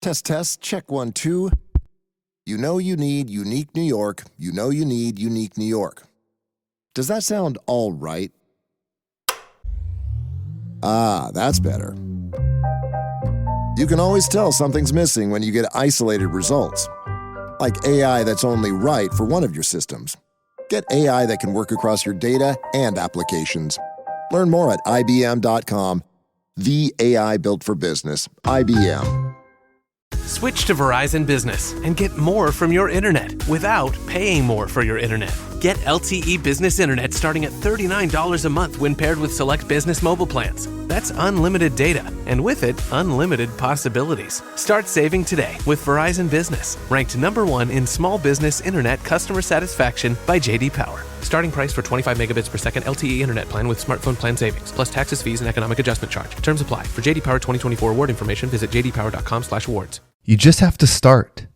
Test, test, check 1, 2. You know you need unique New York. You know you need unique New York. Does that sound all right? Ah, that's better. You can always tell something's missing when you get isolated results, like AI that's only right for one of your systems. Get AI that can work across your data and applications. Learn more at IBM.com. The AI built for business. IBM. Switch to Verizon Business and get more from your internet without paying more for your internet. Get LTE Business Internet starting at $39 a month when paired with select business mobile plans. That's unlimited data, and with it, unlimited possibilities. Start saving today with Verizon Business, ranked #1 in small business internet customer satisfaction by J.D. Power. Starting price for 25 megabits per second LTE internet plan with smartphone plan savings, plus taxes, fees, and economic adjustment charge. Terms apply. For J.D. Power 2024 award information, visit jdpower.com/awards. You just have to start.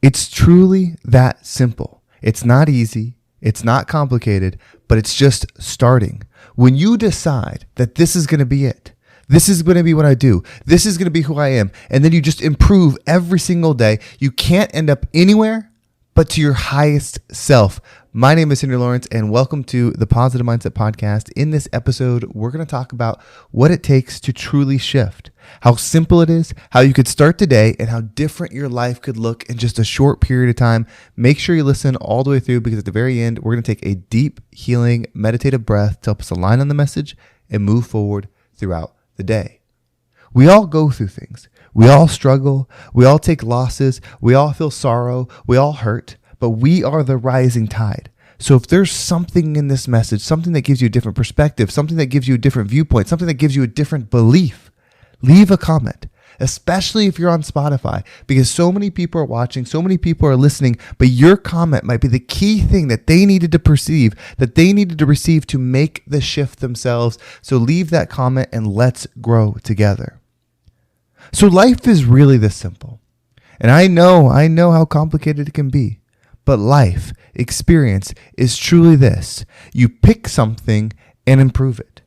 It's truly that simple. It's not easy. It's not complicated, but it's just starting. When you decide that this is going to be it, this is going to be what I do, this is going to be who I am, and then you just improve every single day, you can't end up anywhere but to your highest self. My name is Henry Lawrence, and welcome to the Positive Mindset Podcast. In this episode, we're going to talk about what it takes to truly shift, how simple it is, how you could start today, and how different your life could look in just a short period of time. Make sure you listen all the way through, because at the very end, we're going to take a deep, healing, meditative breath to help us align on the message and move forward throughout the day. We all go through things. We all struggle. We all take losses. We all feel sorrow. We all hurt. But we are the rising tide. So if there's something in this message, something that gives you a different perspective, something that gives you a different viewpoint, something that gives you a different belief, leave a comment, especially if you're on Spotify, because so many people are watching, so many people are listening, but your comment might be the key thing that they needed to perceive, that they needed to receive to make the shift themselves. So leave that comment and let's grow together. So life is really this simple. And I know how complicated it can be. But life experience is truly this. You pick something and improve it.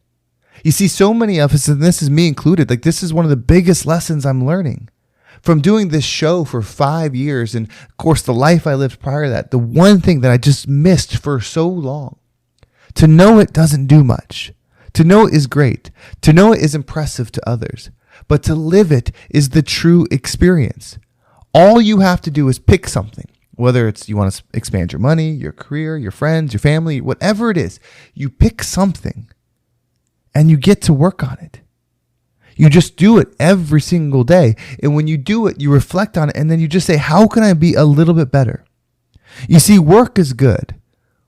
You see, so many of us, and this is me included, like this is one of the biggest lessons I'm learning. From doing this show for 5 years, and of course the life I lived prior to that, the one thing that I just missed for so long. To know it doesn't do much. To know it is great. To know it is impressive to others. But to live it is the true experience. All you have to do is pick something. Whether it's you want to expand your money, your career, your friends, your family, whatever it is, you pick something and you get to work on it. You just do it every single day. And when you do it, you reflect on it, and then you just say, how can I be a little bit better? You see, work is good.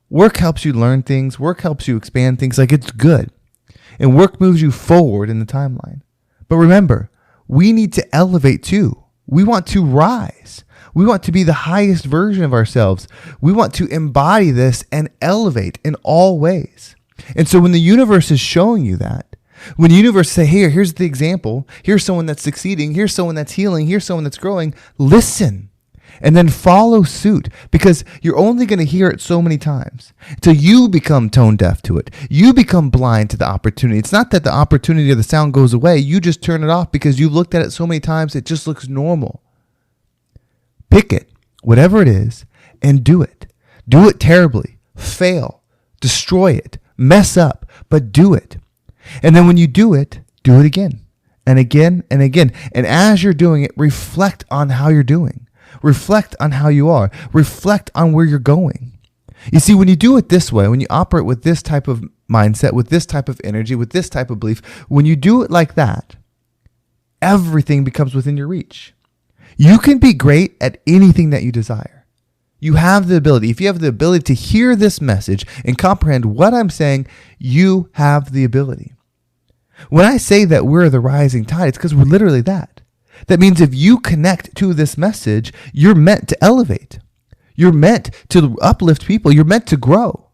Work helps you learn things. Work helps you expand things. Like, it's good. And work moves you forward in the timeline. But remember, we need to elevate too. We want to rise. We want to be the highest version of ourselves. We want to embody this and elevate in all ways. And so when the universe is showing you that, when the universe say, hey, here's the example, here's someone that's succeeding, here's someone that's healing, here's someone that's growing, listen and then follow suit, because you're only going to hear it so many times until you become tone deaf to it. You become blind to the opportunity. It's not that the opportunity or the sound goes away. You just turn it off because you've looked at it so many times, it just looks normal. Pick it, whatever it is, and do it. Do it terribly. Fail. Destroy it. Mess up. But do it. And then when you do it again and again and again. And as you're doing it, reflect on how you're doing. Reflect on how you are. Reflect on where you're going. You see, when you do it this way, when you operate with this type of mindset, with this type of energy, with this type of belief, when you do it like that, everything becomes within your reach. You can be great at anything that you desire. You have the ability. If you have the ability to hear this message and comprehend what I'm saying, you have the ability. When I say that we're the rising tide, it's because we're literally that. That means if you connect to this message, you're meant to elevate. You're meant to uplift people. You're meant to grow.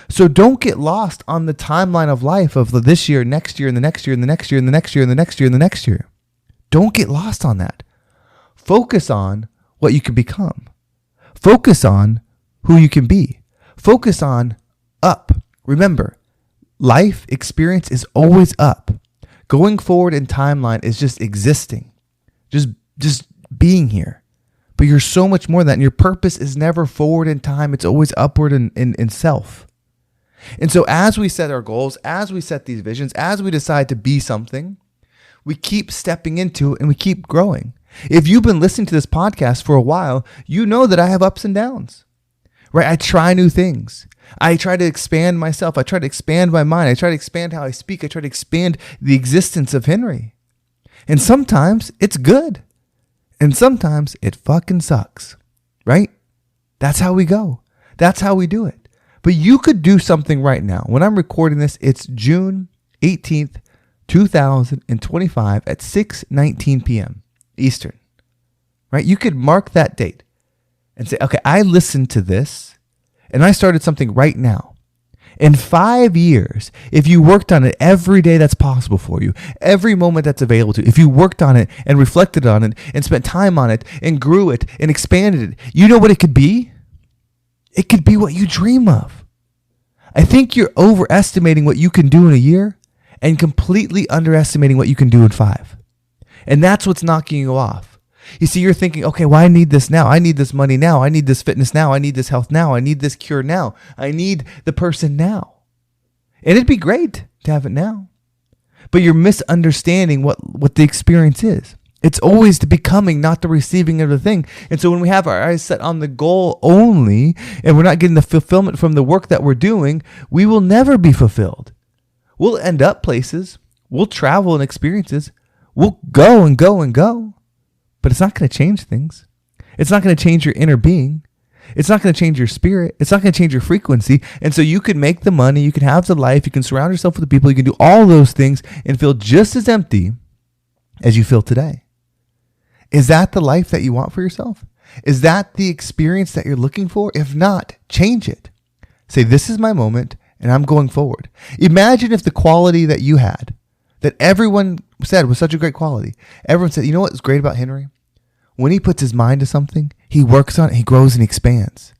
So don't get lost on the timeline of life of this year, next year, and the next year, and the next year, and the next year, and the next year, and the next year. Don't get lost on that. Focus on what you can become. Focus on who you can be. Focus on up. Remember, life experience is always up. Going forward in timeline is just existing. Just being here. But you're so much more than that. And your purpose is never forward in time. It's always upward in self. And so as we set our goals, as we set these visions, as we decide to be something, we keep stepping into it and we keep growing. If you've been listening to this podcast for a while, you know that I have ups and downs, right? I try new things. I try to expand myself. I try to expand my mind. I try to expand how I speak. I try to expand the existence of Henry. And sometimes it's good. And sometimes it fucking sucks, right? That's how we go. That's how we do it. But you could do something right now. When I'm recording this, it's June 18th, 2025 at 6:19 p.m. Eastern, right? You could mark that date and say, okay, I listened to this and I started something right now. In 5 years, if you worked on it every day that's possible for you, every moment that's available to you, if you worked on it and reflected on it and spent time on it and grew it and expanded it, you know what it could be? It could be what you dream of. I think you're overestimating what you can do in a year and completely underestimating what you can do in 5. And that's what's knocking you off. You see, you're thinking, okay, well, I need this now. I need this money now. I need this fitness now. I need this health now. I need this cure now. I need the person now. And it'd be great to have it now. But you're misunderstanding what the experience is. It's always the becoming, not the receiving of the thing. And so when we have our eyes set on the goal only, and we're not getting the fulfillment from the work that we're doing, we will never be fulfilled. We'll end up places. We'll travel and experiences. We'll go and go and go. But it's not going to change things. It's not going to change your inner being. It's not going to change your spirit. It's not going to change your frequency. And so you can make the money. You can have the life. You can surround yourself with the people. You can do all those things and feel just as empty as you feel today. Is that the life that you want for yourself? Is that the experience that you're looking for? If not, change it. Say, this is my moment and I'm going forward. Imagine if the quality that you had, that everyone said was such a great quality. Everyone said, you know what's great about Henry? When he puts his mind to something, he works on it, he grows and he expands.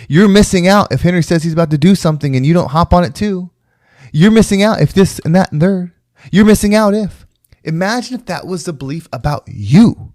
You're missing out if Henry says he's about to do something and you don't hop on it too. You're missing out if this and that and third. You're missing out if. Imagine if that was the belief about you.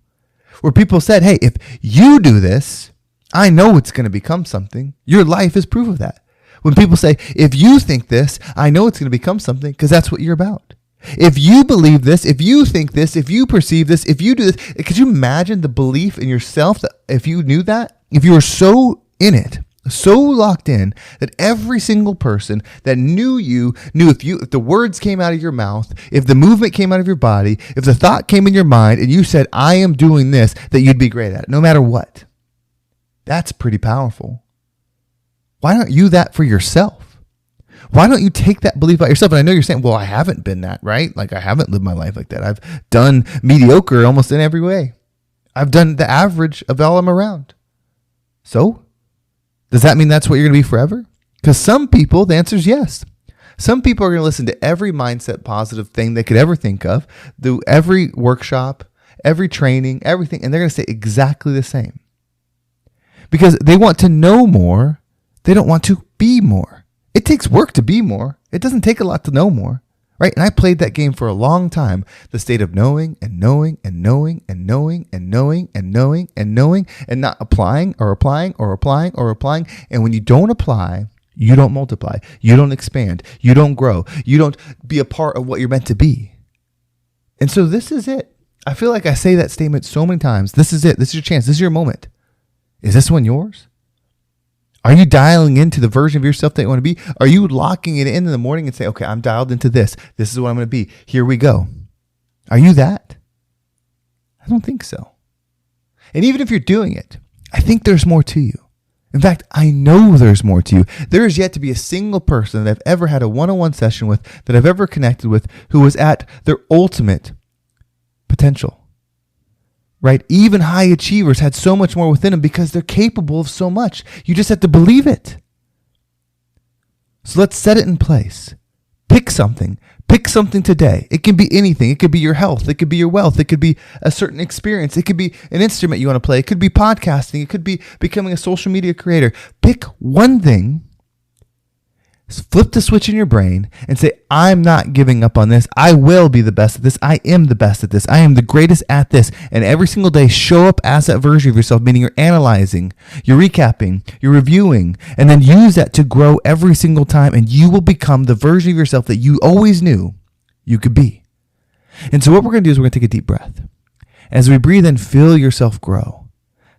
Where people said, hey, if you do this, I know it's going to become something. Your life is proof of that. When people say, if you think this, I know it's going to become something, because that's what you're about. If you believe this, if you think this, if you perceive this, if you do this, could you imagine the belief in yourself that if you knew that, if you were so in it, so locked in that every single person that knew you knew if the words came out of your mouth, if the movement came out of your body, if the thought came in your mind and you said, I am doing this, that you'd be great at it, no matter what. That's pretty powerful. Why aren't you that for yourself? Why don't you take that belief about yourself? And I know you're saying, well, I haven't been that, right? Like I haven't lived my life like that. I've done mediocre almost in every way. I've done the average of all I'm around. So does that mean that's what you're going to be forever? Because some people, the answer is yes. Some people are going to listen to every mindset positive thing they could ever think of, do every workshop, every training, everything, and they're going to say exactly the same. Because they want to know more. They don't want to be more. It takes work to be more. It doesn't take a lot to know more, right? And I played that game for a long time. The state of knowing and knowing and knowing and knowing and knowing and knowing and knowing and not applying or applying or applying or applying. And when you don't apply, you don't multiply. You don't expand. You don't grow. You don't be a part of what you're meant to be. And so this is it. I feel like I say that statement so many times. This is it. This is your chance. This is your moment. Is this one yours? Are you dialing into the version of yourself that you want to be? Are you locking it in the morning and say, okay, I'm dialed into this. This is what I'm going to be. Here we go. Are you that? I don't think so. And even if you're doing it, I think there's more to you. In fact, I know there's more to you. There is yet to be a single person that I've ever had a one-on-one session with, that I've ever connected with, who was at their ultimate potential. Right? Even high achievers had so much more within them because they're capable of so much. You just have to believe it. So let's set it in place. Pick something. Pick something today. It can be anything. It could be your health. It could be your wealth. It could be a certain experience. It could be an instrument you want to play. It could be podcasting. It could be becoming a social media creator. Pick one thing Flip the switch in your brain and say, I'm not giving up on this. I will be the best at this. I am the best at this. I am the greatest at this. And every single day, show up as that version of yourself, meaning you're analyzing, you're recapping, you're reviewing, and then use that to grow every single time. And you will become the version of yourself that you always knew you could be. And so what we're going to do is we're going to take a deep breath. As we breathe in, feel yourself grow.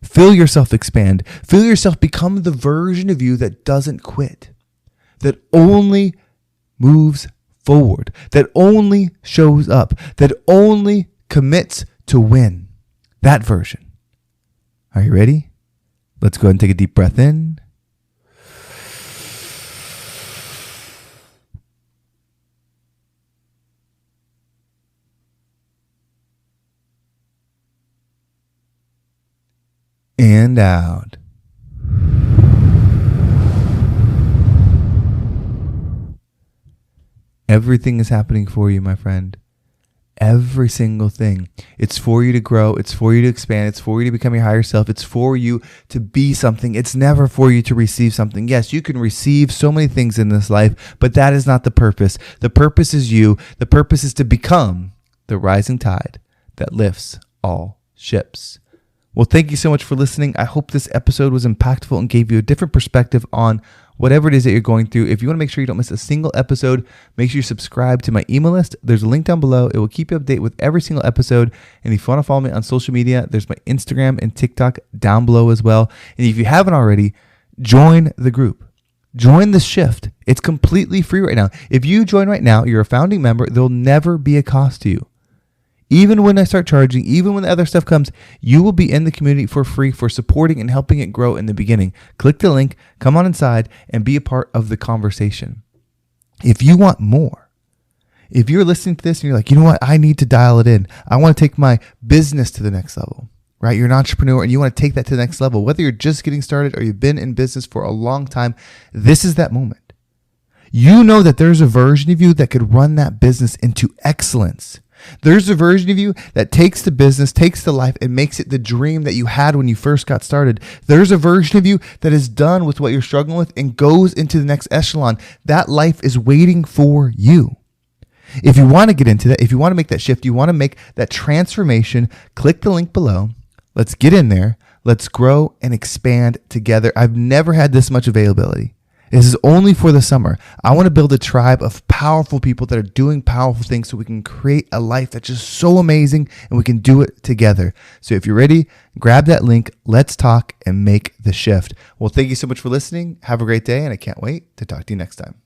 Feel yourself expand. Feel yourself become the version of you that doesn't quit, that only moves forward, that only shows up, that only commits to win. That version. Are you ready? Let's go ahead and take a deep breath in. And out. Everything is happening for you, my friend. Every single thing. It's for you to grow. It's for you to expand. It's for you to become your higher self. It's for you to be something. It's never for you to receive something. Yes, you can receive so many things in this life, but that is not the purpose. The purpose is you. The purpose is to become the rising tide that lifts all ships. Well, thank you so much for listening. I hope this episode was impactful and gave you a different perspective on whatever it is that you're going through. If you want to make sure you don't miss a single episode, make sure you subscribe to my email list. There's a link down below. It will keep you updated with every single episode. And if you want to follow me on social media, there's my Instagram and TikTok down below as well. And if you haven't already, join the group. Join the shift. It's completely free right now. If you join right now, you're a founding member. There'll never be a cost to you. Even when I start charging, even when the other stuff comes, you will be in the community for free for supporting and helping it grow in the beginning. Click the link, come on inside, and be a part of the conversation. If you want more, if you're listening to this and you're like, you know what, I need to dial it in. I want to take my business to the next level, right? You're an entrepreneur and you want to take that to the next level. Whether you're just getting started or you've been in business for a long time, this is that moment. You know that there's a version of you that could run that business into excellence. There's a version of you that takes the business, takes the life, and makes it the dream that you had when you first got started. There's a version of you that is done with what you're struggling with and goes into the next echelon. That life is waiting for you. If you want to get into that, if you want to make that shift, you want to make that transformation, click the link below. Let's get in there. Let's grow and expand together. I've never had this much availability. This is only for the summer. I want to build a tribe of powerful people that are doing powerful things so we can create a life that's just so amazing and we can do it together. So if you're ready, grab that link. Let's talk and make the shift. Well, thank you so much for listening. Have a great day, and I can't wait to talk to you next time.